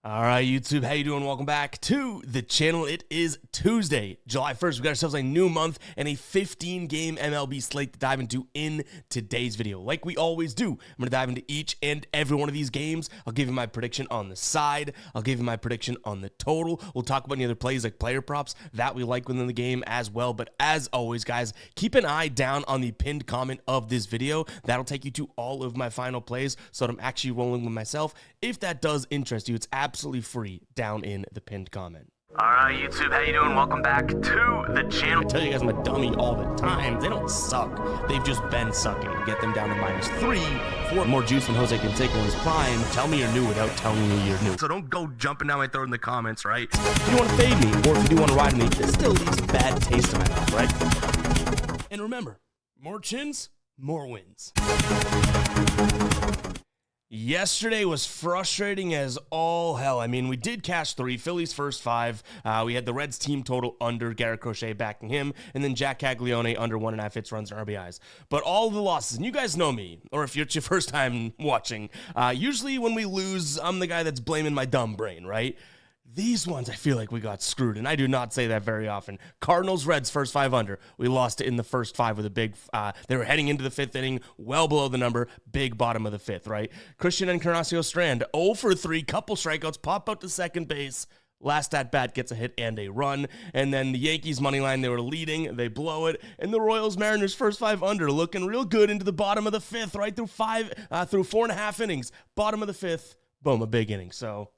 All right, YouTube, how you doing? Welcome back to the channel. It is Tuesday, July 1st. We got ourselves a new month and a 15-game MLB slate to dive into in today's video. Like we always do, I'm going to dive into each and every one of these games. I'll give you my prediction on the side. I'll give you my prediction on the total. We'll talk about any other plays like player props that we like within the game as well. But as always, guys, keep an eye down on the pinned comment of this video. That'll take you to all of my final plays so that I'm actually rolling with myself. If that does interest you, it's absolutely free down in the pinned comment. All right, YouTube, how you doing? Welcome back to the channel. I tell you guys I'm a dummy all the time. They don't suck. They've just been sucking. Get them down to -3 for more juice than Jose Canseco in his prime. Tell me you're new without telling me you're new. So don't go jumping down my throat in the comments, right? If you want to fade me, or if you do want to ride me, this still leaves a bad taste in my mouth, right? And remember, more chins, more wins. Yesterday was frustrating as all hell. I mean, we did cash 3, Phillies first 5. We had the Reds team total under, Garrett Crochet backing him, and then Jack Caglione under 1.5 hits, runs, and RBIs. But all the losses, and you guys know me, or if it's your first time watching, usually when we lose, I'm the guy that's blaming my dumb brain, right? These ones, I feel like we got screwed, and I do not say that very often. Cardinals, Reds, first 5 under. We lost it in the first 5 with a big, they were heading into the 5th inning, well below the number, big bottom of the 5th, right? Christian Encarnacion Strand, 0 for 3, couple strikeouts, pop out to second base. Last at bat gets a hit and a run, and then the Yankees money line, they were leading, they blow it, and the Royals Mariners first 5 under, looking real good into the bottom of the 5th, right through 4.5 innings, bottom of the 5th, boom, a big inning. So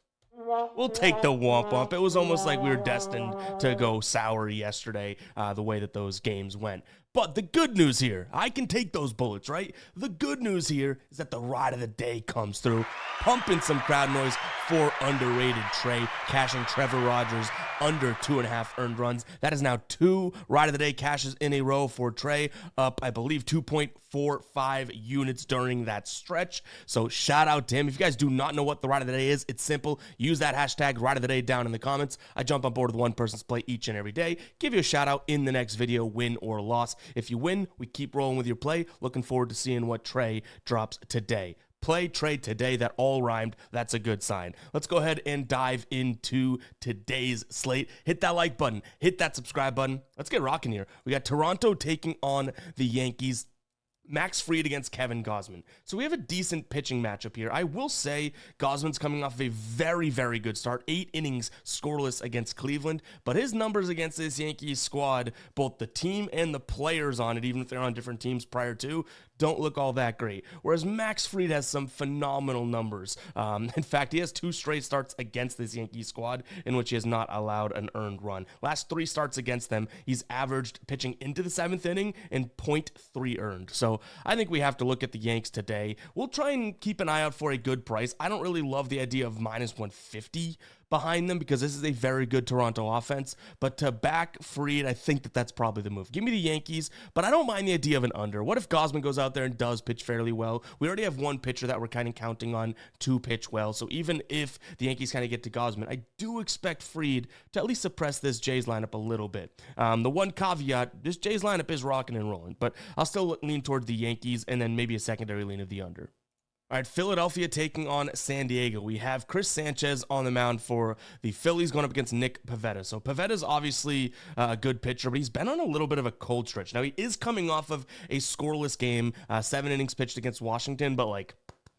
we'll take the womp womp. It was almost like we were destined to go sour yesterday, the way that those games went. But the good news here, I can take those bullets, right? The good news here is that the ride of the day comes through, pumping some crowd noise for underrated Trey, cashing Trevor Rogers under 2.5 earned runs. That is now 2 ride of the day cashes in a row for Trey, up, I believe, 2.45 units during that stretch. So shout out to him. If you guys do not know what the ride of the day is, it's simple. Use that hashtag ride of the day down in the comments. I jump on board with one person's play each and every day. Give you a shout out in the next video, win or loss. If you win, we keep rolling with your play. Looking forward to seeing what Trey drops today. Play, trade today, that all rhymed. That's a good sign. Let's go ahead and dive into today's slate. Hit that like button. Hit that subscribe button. Let's get rocking here. We got Toronto taking on the Yankees. Max Fried against Kevin Gausman. So we have a decent pitching matchup here. I will say Gausman's coming off of a very, very good start. 8 innings scoreless against Cleveland, but his numbers against this Yankees squad, both the team and the players on it, even if they're on different teams prior to, don't look all that great. Whereas Max Fried has some phenomenal numbers. In fact, he has 2 straight starts against this Yankees squad in which he has not allowed an earned run. Last 3 starts against them, he's averaged pitching into the 7th inning and .3 earned. So I think we have to look at the Yanks today. We'll try and keep an eye out for a good price. I don't really love the idea of -150 behind them because this is a very good Toronto offense. But to back Fried, I think that that's probably the move. Give me the Yankees, but I don't mind the idea of an under. What if Gausman goes out there and does pitch fairly well? We already have one pitcher that we're kind of counting on to pitch well. So even if the Yankees kind of get to Gausman, I do expect Fried to at least suppress this Jays lineup a little bit. The one caveat, this Jays lineup is rocking and rolling, but I'll still lean towards the Yankees and then maybe a secondary lean of the under. All right, Philadelphia taking on San Diego. We have Chris Sanchez on the mound for the Phillies going up against Nick Pivetta. So Pivetta's obviously a good pitcher, but he's been on a little bit of a cold stretch. Now, he is coming off of a scoreless game, 7 innings pitched against Washington, but like,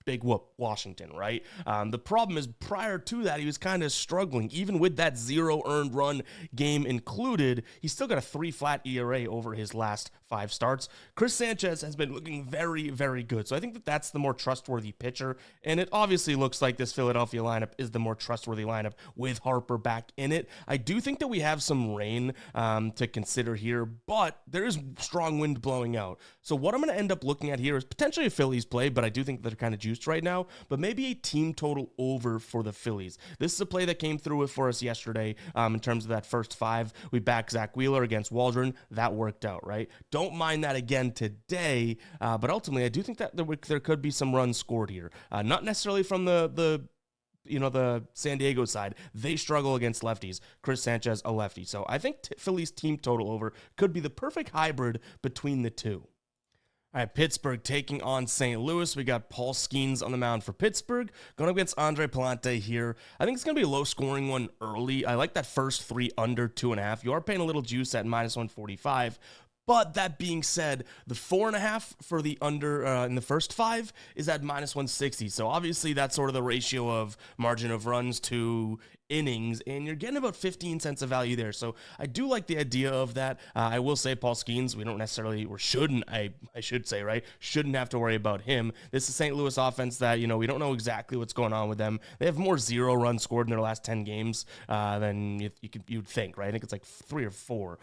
big whoop, Washington, right? The problem is prior to that, he was kind of struggling. Even with that 0 earned run game included, he's still got a 3 flat ERA over his last 5 starts. Chris Sanchez has been looking very, very good. So I think that that's the more trustworthy pitcher. And it obviously looks like this Philadelphia lineup is the more trustworthy lineup with Harper back in it. I do think that we have some rain to consider here, but there is strong wind blowing out. So what I'm going to end up looking at here is potentially a Phillies play, but I do think they're kind of juiced right now, but maybe a team total over for the Phillies. This is a play that came through for us yesterday in terms of that first 5. We backed Zach Wheeler against Waldron. That worked out, right? Don't mind that again today, but ultimately I do think that there could be some runs scored here. Not necessarily from the San Diego side. They struggle against lefties. Chris Sanchez, a lefty. So I think Phillies team total over could be the perfect hybrid between the two. All right, Pittsburgh taking on St. Louis. We got Paul Skeens on the mound for Pittsburgh, going up against Andre Palante here. I think it's going to be a low-scoring one early. I like that first three under 2.5. You are paying a little juice at -145. But that being said, the 4.5 for the under in the first five is at -160. So obviously that's sort of the ratio of margin of runs to innings, and you're getting about 15 cents of value there. So I do like the idea of that. I will say Paul Skeens, we don't necessarily, or shouldn't, I should say, right? Shouldn't have to worry about him. This is St. Louis offense that, we don't know exactly what's going on with them. They have more 0 runs scored in their last 10 games than you'd think, right? I think it's like 3 or 4.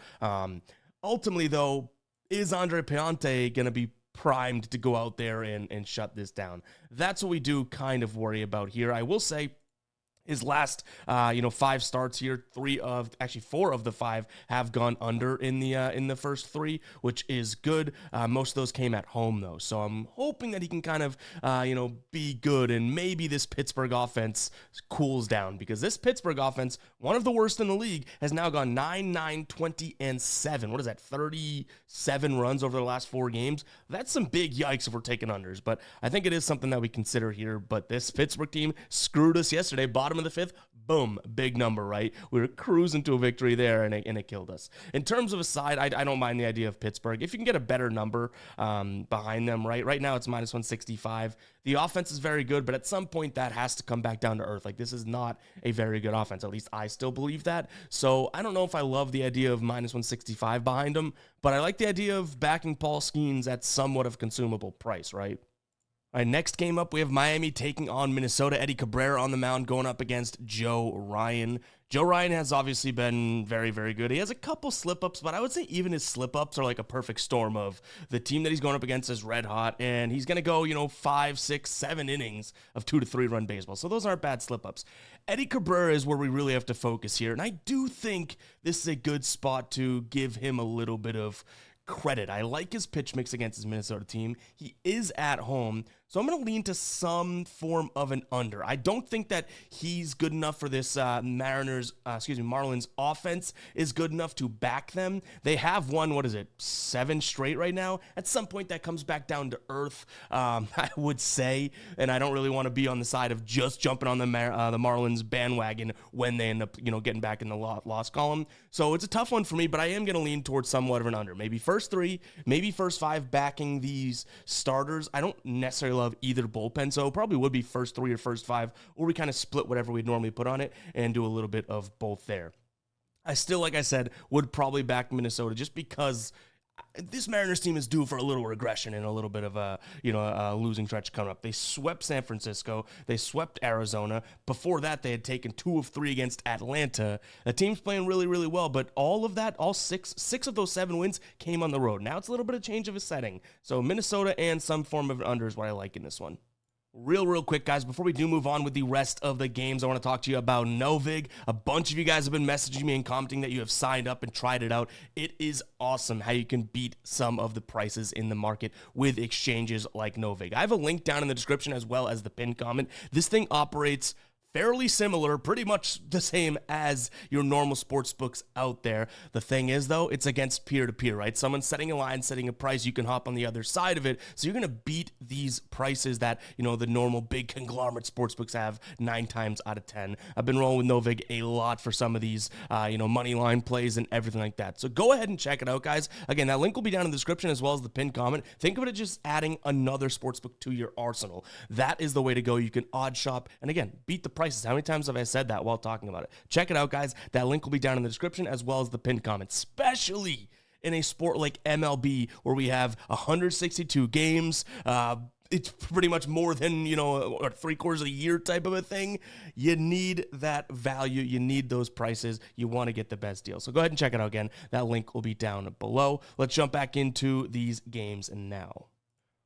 Ultimately, though, is Andre Palante going to be primed to go out there and shut this down? That's what we do kind of worry about here. I will say his last, 5 starts here, 4 of the 5 have gone under in the first 3, which is good. Most of those came at home though, so I'm hoping that he can kind of, be good, and maybe this Pittsburgh offense cools down, because this Pittsburgh offense, one of the worst in the league, has now gone 9, 9, 20, and 7. What is that? 37 runs over the last 4 games. That's some big yikes if we're taking unders, but I think it is something that we consider here. But this Pittsburgh team screwed us yesterday, bottom of the 5th, boom, big number, right? We were cruising to a victory there, and it killed us. In terms of a side, I don't mind the idea of Pittsburgh. If you can get a better number behind them, right? Right now it's -165. The offense is very good, but at some point that has to come back down to earth. Like, this is not a very good offense. At least I still believe that. So I don't know if I love the idea of -165 behind them, but I like the idea of backing Paul Skeens at somewhat of a consumable price, right? All right, next game up, we have Miami taking on Minnesota. Eddie Cabrera on the mound going up against Joe Ryan. Joe Ryan has obviously been very, very good. He has a couple slip-ups, but I would say even his slip-ups are like a perfect storm of the team that he's going up against is red hot, and he's going to go, 5, 6, 7 innings of 2 to 3 run baseball. So those aren't bad slip-ups. Eddie Cabrera is where we really have to focus here, and I do think this is a good spot to give him a little bit of credit. I like his pitch mix against his Minnesota team. He is at home, so I'm going to lean to some form of an under. I don't think that he's good enough for this Marlins offense is good enough to back them. They have won, 7 straight right now. At some point that comes back down to earth, I would say, and I don't really want to be on the side of just jumping on the Marlins bandwagon when they end up, getting back in the loss column. So it's a tough one for me, but I am going to lean towards somewhat of an under. Maybe first 3, maybe first 5 backing these starters. I don't necessarily love either bullpen, so it probably would be first 3 or first 5, or we kind of split whatever we'd normally put on it and do a little bit of both there. I still, like I said, would probably back Minnesota just because this Mariners team is due for a little regression and a little bit of a losing stretch coming up. They swept San Francisco. They swept Arizona. Before that, they had taken 2 of 3 against Atlanta. The team's playing really, really well, but all 6 of those 7 wins came on the road. Now it's a little bit of change of a setting. So Minnesota and some form of an under is what I like in this one. Real quick, guys, before we do move on with the rest of the games, I want to talk to you about Novig. A bunch of you guys have been messaging me and commenting that you have signed up and tried it out. It is awesome how you can beat some of the prices in the market with exchanges like Novig. I have a link down in the description as well as the pinned comment. This thing operates fairly similar, pretty much the same as your normal sports books out there. The thing is, though, it's against peer-to-peer, right? Someone's setting a line, setting a price, you can hop on the other side of it, so you're going to beat these prices that, the normal big conglomerate sports books have 9 times out of 10. I've been rolling with Novig a lot for some of these, money line plays and everything like that. So go ahead and check it out, guys. Again, that link will be down in the description as well as the pinned comment. Think of it as just adding another sports book to your arsenal. That is the way to go. You can odd shop, and again, beat the prices. How many times have I said that while talking about it? Check it out, guys. That link will be down in the description as well as the pinned comment, especially in a sport like MLB where we have 162 games. It's pretty much more than, 3/4 of the year type of a thing. You need that value. You need those prices. You want to get the best deal. So go ahead and check it out again. That link will be down below. Let's jump back into these games now.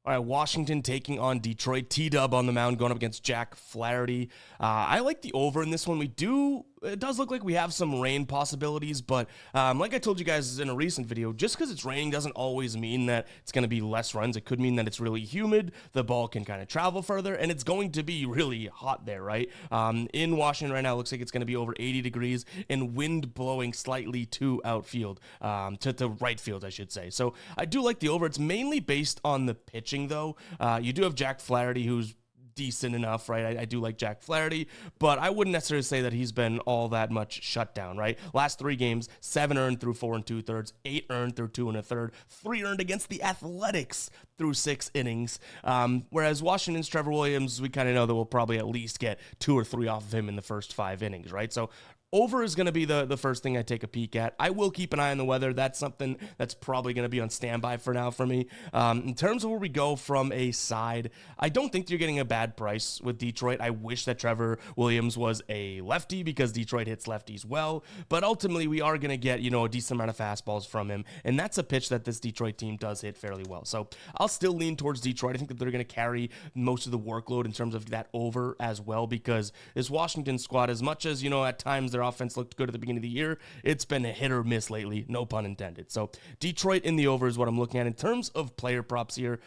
All right, Washington taking on Detroit. T-Dub on the mound going up against Jack Flaherty. I like the over in this one. We do it does look like we have some rain possibilities, but like I told you guys in a recent video, just because it's raining doesn't always mean that it's going to be less runs. It could mean that it's really humid, the ball can kind of travel further, and it's going to be really hot there, right? In Washington right now, it looks like it's going to be over 80 degrees and wind blowing slightly to outfield, to right field, I should say. So I do like the over. It's mainly based on the pitching, though. You do have Jack Flaherty, who's decent enough, right? I do like Jack Flaherty, but I wouldn't necessarily say that he's been all that much shut down, right? Last 3 games, 7 earned through 4 2/3, 8 earned through 2 1/3, 3 earned against the Athletics through 6 innings. Whereas Washington's Trevor Williams, we kind of know that we'll probably at least get 2 or 3 off of him in the first 5 innings, right? So over is going to be the first thing I take a peek at. I will keep an eye on the weather. That's something that's probably going to be on standby for now for me. In terms of where we go from a side, I don't think you're getting a bad price with Detroit. I wish that Trevor Williams was a lefty because Detroit hits lefties well, but ultimately we are going to get, a decent amount of fastballs from him, and that's a pitch that this Detroit team does hit fairly well. So I'll still lean towards Detroit. I think that they're going to carry most of the workload in terms of that over as well, because this Washington squad, as much as, at times their offense looked good at the beginning of the year, it's been a hit or miss lately, no pun intended. So Detroit in the over is what I'm looking at. In terms of player props here,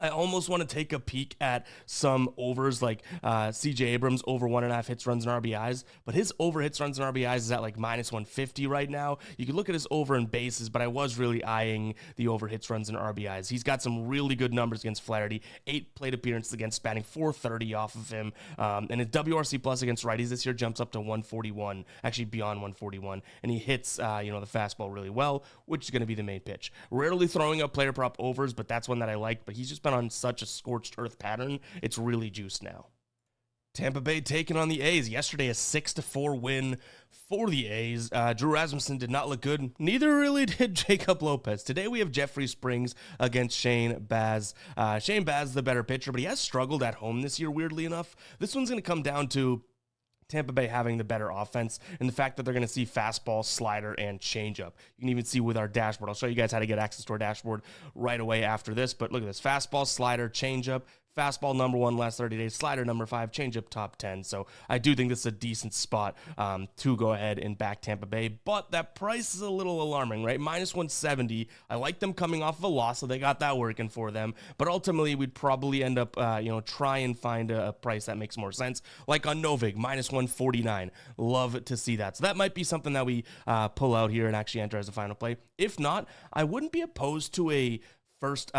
I almost want to take a peek at some overs like CJ Abrams over 1.5 hits, runs, and RBIs, but his over hits, runs, and RBIs is at like minus 150 right now. You could look at his over and bases, but I was really eyeing the over hits, runs, and RBIs. He's got some really good numbers against Flaherty, 8 plate appearances against, spanning 430 off of him, and his WRC plus against righties this year jumps up to 141, actually beyond 141, and he hits the fastball really well, which is going to be the main pitch. Rarely throwing up player prop overs, but that's one that I like, but he's just been on such a scorched earth pattern, it's really juiced now. Tampa Bay taking on the A's. Yesterday, a 6-4 win for the A's. Drew Rasmussen did not look good. Neither really did Jacob Lopez. Today, we have Jeffrey Springs against Shane Baz. Shane Baz, the better pitcher, but he has struggled at home this year, weirdly enough. This one's going to come down to Tampa Bay having the better offense and the fact that they're going to see fastball, slider, and changeup. You can even see with our dashboard. I'll show you guys how to get access to our dashboard right away after this, but look at this. Fastball, slider, changeup. Fastball number 1 last 30 days, slider number 5, changeup top 10. So I do think this is a decent spot to go ahead and back Tampa Bay, but that price is a little alarming, right? Minus 170. I like them coming off of a loss, so they got that working for them. But ultimately, we'd probably end up, try and find a price that makes more sense, like on Novig, minus 149. Love to see that. So that might be something that we pull out here and actually enter as a final play. If not, I wouldn't be opposed to a first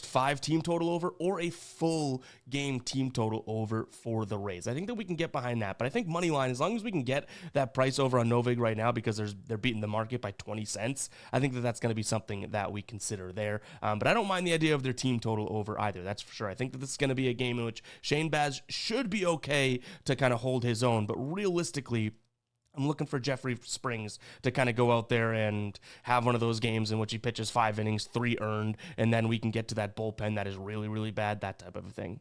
5 team total over or a full game team total over for the Rays. I think that we can get behind that, but I think money line, as long as we can get that price over on Novig right now, because they're beating the market by 20 cents, I think that that's going to be something that we consider there. But I don't mind the idea of their team total over either. That's for sure. I think that this is going to be a game in which Shane Baz should be okay to kind of hold his own, but realistically, I'm looking for Jeffrey Springs to kind of go out there and have one of those games in which he pitches 5 innings, 3 earned, and then we can get to that bullpen that is really, really bad, that type of a thing.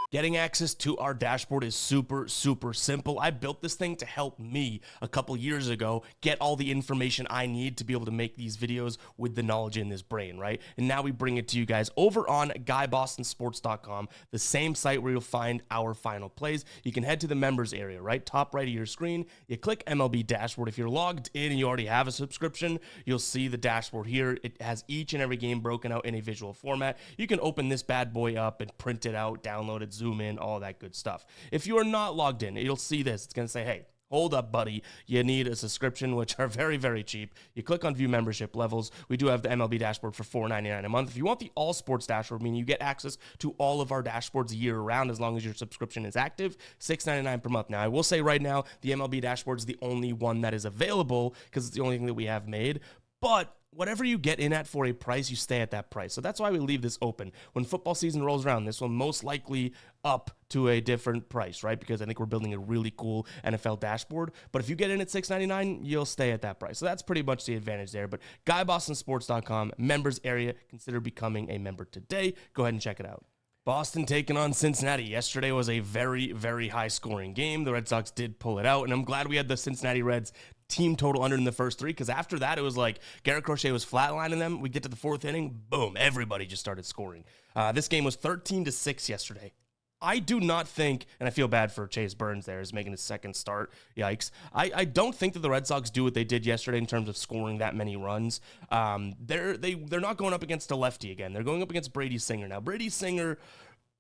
Getting access to our dashboard is super, super simple. I built this thing to help me a couple years ago get all the information I need to be able to make these videos with the knowledge in this brain, right? And now we bring it to you guys over on GuyBostonSports.com, the same site where you'll find our final plays. You can head to the members area, right? Top right of your screen. You click MLB Dashboard. If you're logged in and you already have a subscription, you'll see the dashboard here. It has each and every game broken out in a visual format. You can open this bad boy up and print it out, download it, zoom in, all that good stuff. If you are not logged in, you'll see this. It's going to say, hey, hold up, buddy. You need a subscription, which are very, very cheap. You click on view membership levels. We do have the MLB dashboard for $4.99 a month. If you want the all sports dashboard, meaning you get access to all of our dashboards year round as long as your subscription is active, $6.99 per month. Now, I will say right now, the MLB dashboard is the only one that is available because it's the only thing that we have made. But whatever you get in at for a price, you stay at that price. So that's why we leave this open. When football season rolls around, this will most likely up to a different price, right? Because I think we're building a really cool NFL dashboard. But if you get in at $6.99, you'll stay at that price. So that's pretty much the advantage there. But GuyBostonSports.com, members area, consider becoming a member today. Go ahead and check it out. Boston taking on Cincinnati. Yesterday was a very, very high-scoring game. The Red Sox did pull it out, and I'm glad we had the Cincinnati Reds team total under in the first 3, because after that, it was like Garrett Crochet was flatlining them. We get to the 4th inning, boom, everybody just started scoring. This game was 13-6 yesterday. I do not think, and I feel bad for Chase Burns there, is making his second start. Yikes. I don't think that the Red Sox do what they did yesterday in terms of scoring that many runs. They're not going up against a lefty again. They're going up against Brady Singer. Now, Brady Singer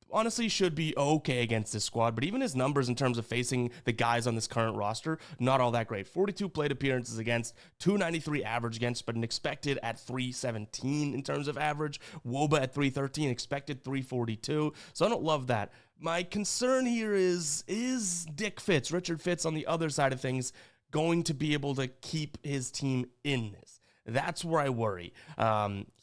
honestly should be okay against this squad, but even his numbers in terms of facing the guys on this current roster, not all that great. 42 plate appearances against, 293 average against, but an expected at 317 in terms of average. Woba at 313, expected 342. So I don't love that. My concern here is Richard Fitz on the other side of things going to be able to keep his team in this? That's where I worry.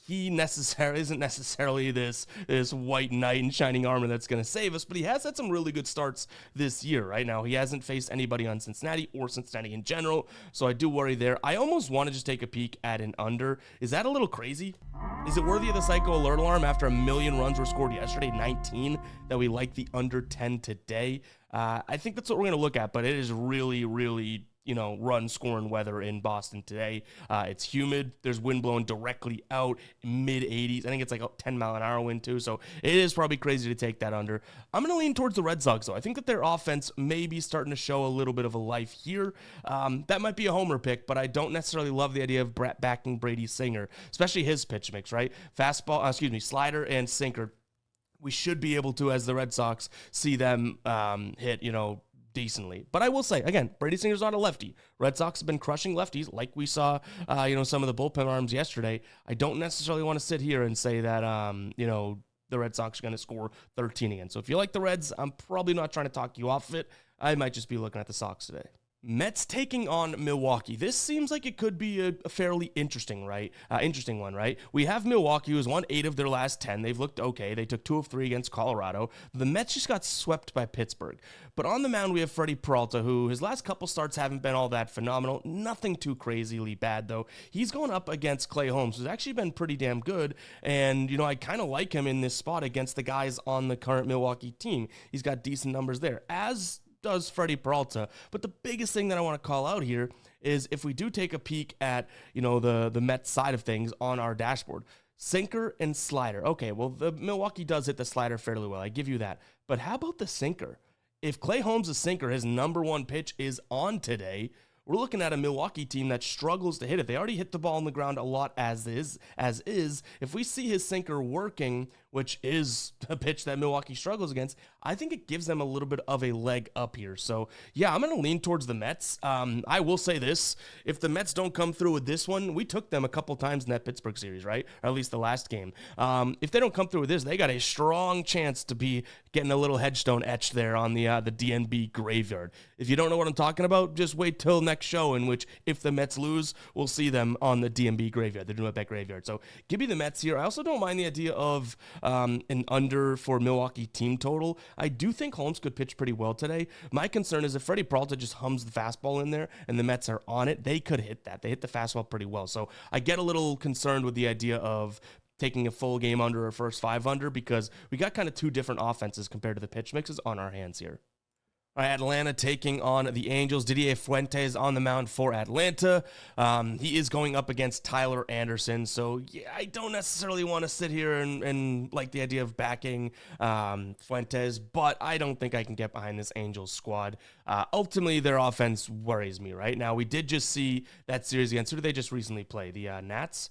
He isn't necessarily this white knight in shining armor that's going to save us, but he has had some really good starts this year. Right now, he hasn't faced anybody on Cincinnati or Cincinnati in general, so I do worry there. I almost want to just take a peek at an under. Is that a little crazy? Is it worthy of the psycho alert alarm after 1 million runs were scored yesterday, 19, that we like the under 10 today? I think that's what we're going to look at, but it is really, really run scoring weather in Boston today. It's humid. There's wind blowing directly out, mid 80s. I think it's like a 10-mile-an-hour wind too. So it is probably crazy to take that under. I'm going to lean towards the Red Sox though. I think that their offense may be starting to show a little bit of a life here. That might be a homer pick, but I don't necessarily love the idea of backing Brady Singer, especially his pitch mix, right? Slider and sinker. We should be able to, as the Red Sox, see them hit, decently. But I will say, again, Brady Singer's not a lefty. Red Sox have been crushing lefties like we saw, some of the bullpen arms yesterday. I don't necessarily want to sit here and say that, the Red Sox are going to score 13 again. So if you like the Reds, I'm probably not trying to talk you off of it. I might just be looking at the Sox today. Mets taking on Milwaukee. This seems like it could be a fairly interesting one, right? We have Milwaukee, who's won 8 of their last 10. They've looked okay. They took 2 of 3 against Colorado. The Mets just got swept by Pittsburgh. But on the mound, we have Freddie Peralta, who his last couple starts haven't been all that phenomenal. Nothing too crazily bad, though. He's going up against Clay Holmes, who's actually been pretty damn good. And, I kind of like him in this spot against the guys on the current Milwaukee team. He's got decent numbers there, as does Freddie Peralta. But the biggest thing that I want to call out here is if we do take a peek at, the Mets side of things on our dashboard, sinker and slider. Okay, well, the Milwaukee does hit the slider fairly well. I give you that. But how about the sinker? If Clay Holmes' sinker, his number one pitch, is on today, we're looking at a Milwaukee team that struggles to hit it. They already hit the ball on the ground a lot as is. If we see his sinker working, which is a pitch that Milwaukee struggles against, I think it gives them a little bit of a leg up here. So, yeah, I'm going to lean towards the Mets. I will say this. If the Mets don't come through with this one, we took them a couple times in that Pittsburgh series, right? Or at least the last game. If they don't come through with this, they got a strong chance to be getting a little headstone etched there on the DNB graveyard. If you don't know what I'm talking about, just wait till next show, in which if the Mets lose, we'll see them on the DNB graveyard, the New-York graveyard. So give me the Mets here. I also don't mind the idea of an under for Milwaukee team total. I do think Holmes could pitch pretty well today. My concern is if Freddie Peralta just hums the fastball in there and the Mets are on it, they could hit that. They hit the fastball pretty well. So I get a little concerned with the idea of taking a full game under or first 5 under, because we got kind of 2 different offenses compared to the pitch mixes on our hands here. All right, Atlanta taking on the Angels. Didier Fuentes on the mound for Atlanta. He is going up against Tyler Anderson. So, yeah, I don't necessarily want to sit here and like the idea of backing Fuentes, but I don't think I can get behind this Angels squad. Ultimately, their offense worries me right now. We did just see that series against, who did they just recently play? The Nats,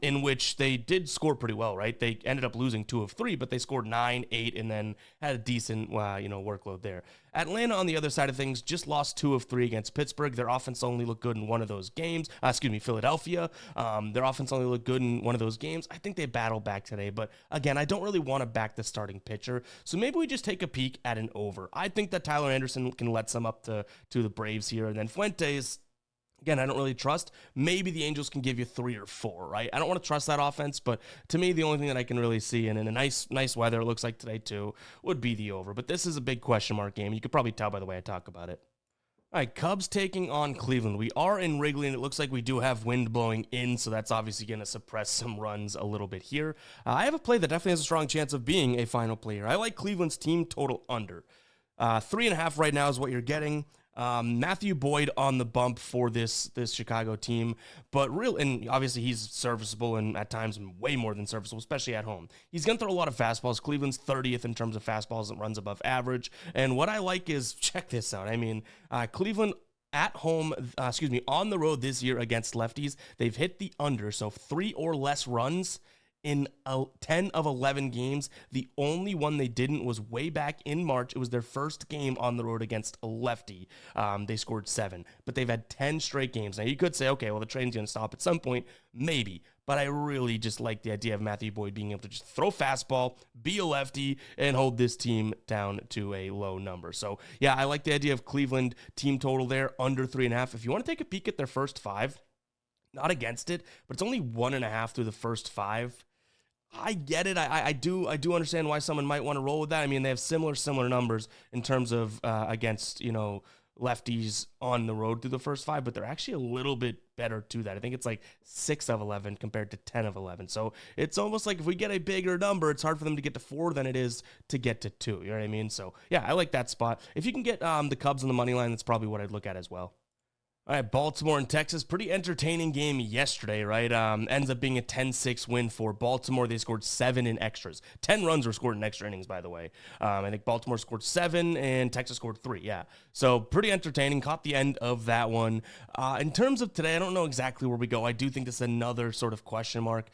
in which they did score pretty well, right? They ended up losing 2 of 3, but they scored 9, 8, and then had a decent, workload there. Atlanta, on the other side of things, just lost 2 of 3 against Pittsburgh. Their offense only looked good in one of those games. Philadelphia. Their offense only looked good in one of those games. I think they battled back today, but again, I don't really want to back the starting pitcher. So maybe we just take a peek at an over. I think that Tyler Anderson can let some up to the Braves here, and then Fuentes, again, I don't really trust. Maybe the Angels can give you 3 or 4, right? I don't want to trust that offense, but to me, the only thing that I can really see, and in a nice weather, it looks like today too, would be the over. But this is a big question mark game. You could probably tell by the way I talk about it. All right, Cubs taking on Cleveland. We are in Wrigley, and it looks like we do have wind blowing in, so that's obviously going to suppress some runs a little bit here. I have a play that definitely has a strong chance of being a final play here. I like Cleveland's team total under. 3.5 right now is what you're getting. Matthew Boyd on the bump for this Chicago team, but and obviously he's serviceable and at times way more than serviceable, especially at home. He's going to throw a lot of fastballs. Cleveland's 30th in terms of fastballs and runs above average. And what I like is, check this out. I mean, Cleveland at home, on the road this year against lefties, they've hit the under, so 3 or less runs in 10 of 11 games. The only one they didn't was way back in March. It was their first game on the road against a lefty. They scored 7, but they've had 10 straight games. Now, you could say, okay, well, the train's going to stop at some point. Maybe. But I really just like the idea of Matthew Boyd being able to just throw fastball, be a lefty, and hold this team down to a low number. So, yeah, I like the idea of Cleveland team total there, under 3.5. If you want to take a peek at their first 5, not against it, but it's only 1.5 through the first 5. I get it. I do understand why someone might want to roll with that. I mean, they have similar numbers in terms of against, lefties on the road through the first 5, but they're actually a little bit better to that. I think it's like 6 of 11 compared to 10 of 11. So it's almost like if we get a bigger number, it's hard for them to get to 4 than it is to get to 2. You know what I mean? So yeah, I like that spot. If you can get the Cubs on the money line, that's probably what I'd look at as well. All right, Baltimore and Texas, pretty entertaining game yesterday, right? Ends up being a 10-6 win for Baltimore. They scored 7 in extras. 10 runs were scored in extra innings, by the way. I think Baltimore scored 7 and Texas scored 3, yeah. So pretty entertaining. Caught the end of that one. In terms of today, I don't know exactly where we go. I do think this is another sort of question mark.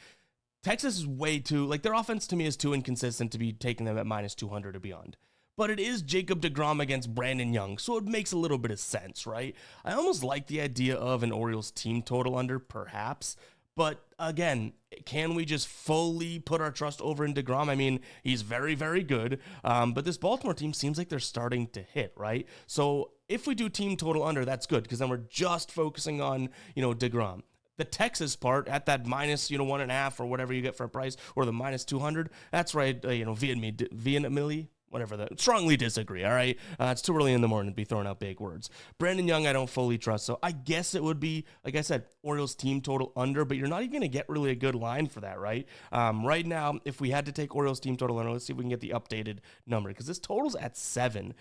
Texas is way too, their offense to me is too inconsistent to be taking them at minus 200 or beyond. But it is Jacob deGrom against Brandon Young, so it makes a little bit of sense, right? I almost like the idea of an Orioles team total under, perhaps. But again, can we just fully put our trust over in deGrom? I mean, he's very, very good. But this Baltimore team seems like they're starting to hit, right? So if we do team total under, that's good, because then we're just focusing on, deGrom. The Texas part at that minus, 1.5 or whatever you get for a price, or the minus 200, that's right, Vietnamese. Whatever strongly disagree, all right? It's too early in the morning to be throwing out big words. Brandon Young, I don't fully trust, so I guess it would be, like I said, Orioles team total under, but you're not even going to get really a good line for that, right? Right now, if we had to take Orioles team total under, let's see if we can get the updated number, because this total's at 7.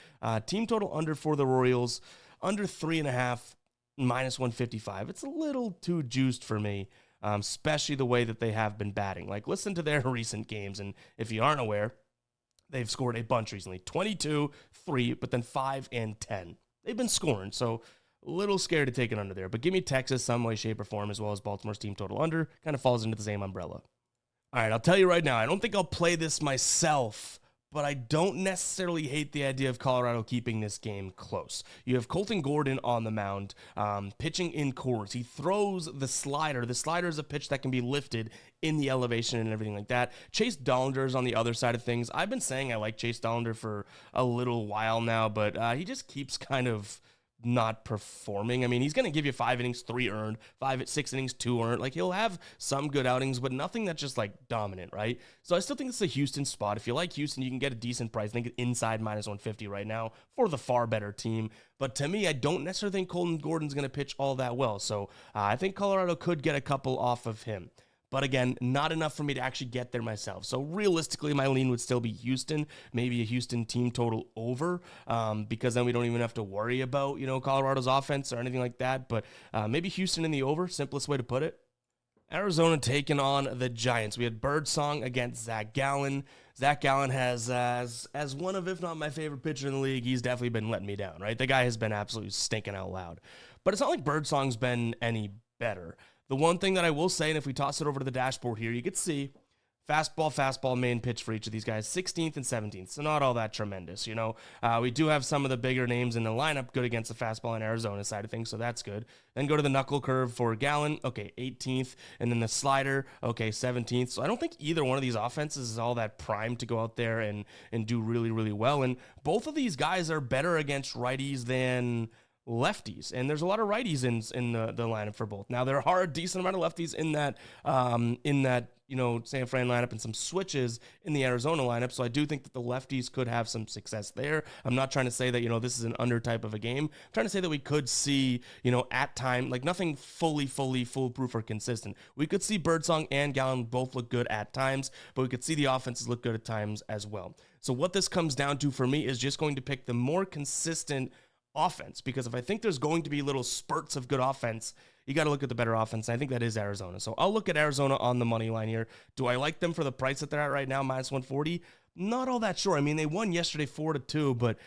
Team total under for the Orioles, under 3.5, minus 155. It's a little too juiced for me, especially the way that they have been batting. Listen to their recent games, and if you aren't aware, they've scored a bunch recently, 22, 3, but then 5 and 10. They've been scoring, so a little scared to take it under there. But give me Texas some way, shape, or form, as well as Baltimore's team total under. Kind of falls into the same umbrella. All right, I'll tell you right now, I don't think I'll play this myself, but I don't necessarily hate the idea of Colorado keeping this game close. You have Colton Gordon on the mound, pitching in Coors. He throws the slider. The slider is a pitch that can be lifted in the elevation and everything like that. Chase Dollinger is on the other side of things. I've been saying I like Chase Dollinger for a little while now, but he just keeps kind of not performing. I mean, he's going to give you 5 innings, 3 earned, 6 innings, 2 earned. He'll have some good outings, but nothing that's just dominant, right? So I still think it's a Houston spot. If you like Houston, you can get a decent price. I think it's inside minus 150 right now for the far better team. But to me, I don't necessarily think Colton Gordon's going to pitch all that well. So I think Colorado could get a couple off of him. But again, not enough for me to actually get there myself. So realistically, my lean would still be Houston, maybe a Houston team total over, because then we don't even have to worry about, Colorado's offense or anything like that. But maybe Houston in the over, simplest way to put it. Arizona taking on the Giants. We had Birdsong against Zach Gallen. Zach Gallen has, as one of, if not my favorite pitcher in the league, he's definitely been letting me down, right? The guy has been absolutely stinking out loud. But it's not like Birdsong's been any better. The one thing that I will say, and if we toss it over to the dashboard here, you can see fastball, main pitch for each of these guys, 16th and 17th, so not all that tremendous, We do have some of the bigger names in the lineup good against the fastball and Arizona side of things, so that's good. Then go to the knuckle curve for Gallen, okay, 18th, and then the slider, okay, 17th. So I don't think either one of these offenses is all that primed to go out there and do really, really well, and both of these guys are better against righties than lefties, and there's a lot of righties in the lineup for both. Now there are a decent amount of lefties in that San Fran lineup and some switches in the Arizona lineup, so I do think that the lefties could have some success there. I'm not trying to say that this is an under type of a game. I'm trying to say that we could see at time nothing fully foolproof or consistent. We could see Birdsong and Gallen both look good at times, but we could see the offenses look good at times as well. So what this comes down to for me is just going to pick the more consistent offense, because if I think there's going to be little spurts of good offense, you got to look at the better offense. And I think that is Arizona. So I'll look at Arizona on the money line here. Do I like them for the price that they're at right now, minus 140? Not all that sure. I mean, they won yesterday 4-2, but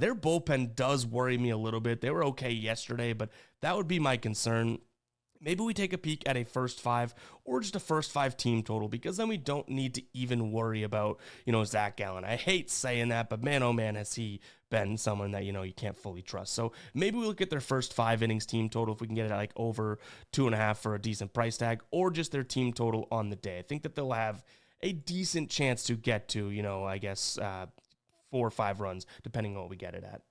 their bullpen does worry me a little bit. They were okay yesterday, but that would be my concern. Maybe we take a peek at a first five or just a first five team total, because then we don't need to even worry about, Zach Gallen. I hate saying that, but man, oh man, has he been someone that, you can't fully trust. So maybe we look at their first 5 innings team total if we can get it at like over 2.5 for a decent price tag, or just their team total on the day. I think that they'll have a decent chance to get to, 4 or 5 runs, depending on what we get it at.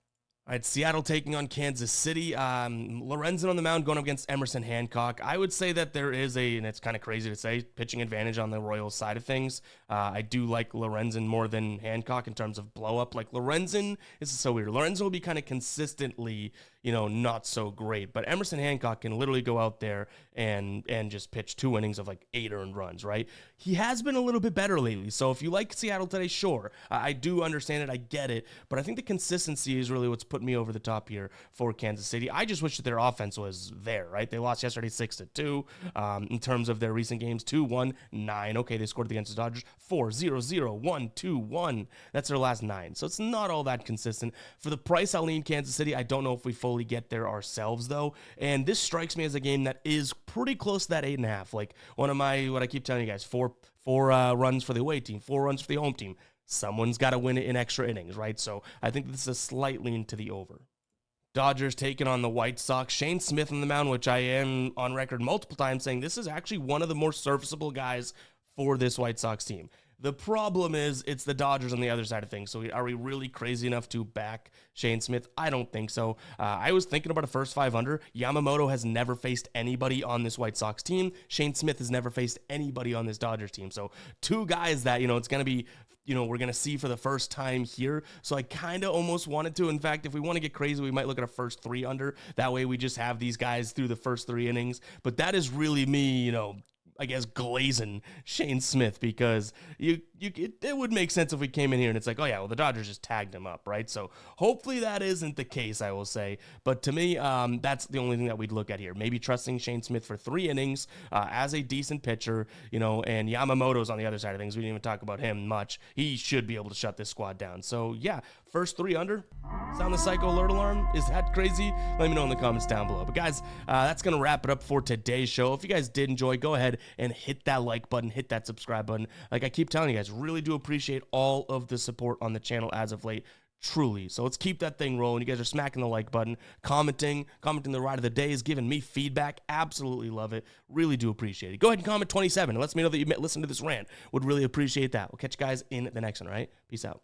All right, Seattle taking on Kansas City. Lorenzen on the mound going up against Emerson Hancock. I would say that there is and it's kind of crazy to say, pitching advantage on the Royals side of things. I do like Lorenzen more than Hancock in terms of blow up. Like Lorenzen, this is so weird. Lorenzen will be kind of consistently, not so great. But Emerson Hancock can literally go out there and just pitch 2 innings of like 8 earned runs, right? He has been a little bit better lately. So if you like Seattle today, sure. I do understand it. I get it. But I think the consistency is really what's put me over the top here for Kansas City. I just wish that their offense was there, right? They lost yesterday 6-2. In terms of their recent games, 2-1-9. Okay, they scored against the Dodgers 4-0-0, 1-2-1. That's their last 9. So it's not all that consistent. For the price, I'll lean Kansas City. I don't know if we fully get there ourselves, though. And this strikes me as a game that is pretty close to that 8.5. Like what I keep telling you guys, four runs for the away team, 4 runs for the home team. Someone's got to win it in extra innings, right? So I think this is a slight lean to the over. Dodgers taking on the White Sox. Shane Smith on the mound, which I am on record multiple times saying this is actually one of the more serviceable guys for this White Sox team. The problem is it's the Dodgers on the other side of things. So are we really crazy enough to back Shane Smith? I don't think so. I was thinking about a first 5 under. Yamamoto has never faced anybody on this White Sox team. Shane Smith has never faced anybody on this Dodgers team. So 2 guys that, it's going to be, we're going to see for the first time here. So I kind of almost wanted to. In fact, if we want to get crazy, we might look at a first 3 under. That way we just have these guys through the first 3 innings. But that is really me, I guess, glazing Shane Smith, because it would make sense if we came in here and it's like, oh yeah, well, the Dodgers just tagged him up, right? So hopefully that isn't the case, I will say. But to me, that's the only thing that we'd look at here. Maybe trusting Shane Smith for 3 innings as a decent pitcher, and Yamamoto's on the other side of things. We didn't even talk about him much. He should be able to shut this squad down. So yeah, first 3 under. Sound the psycho alert alarm? Is that crazy? Let me know in the comments down below. But guys, that's going to wrap it up for today's show. If you guys did enjoy, go ahead and hit that like button, hit that subscribe button. Like I keep telling you guys, really do appreciate all of the support on the channel as of late. Truly. So let's keep that thing rolling. You guys are smacking the like button, commenting the ride of the day, is giving me feedback. Absolutely love it. Really do appreciate it. Go ahead and comment 27. It lets me know that you listened to this rant. Would really appreciate that. We'll catch you guys in the next one, all right? Peace out.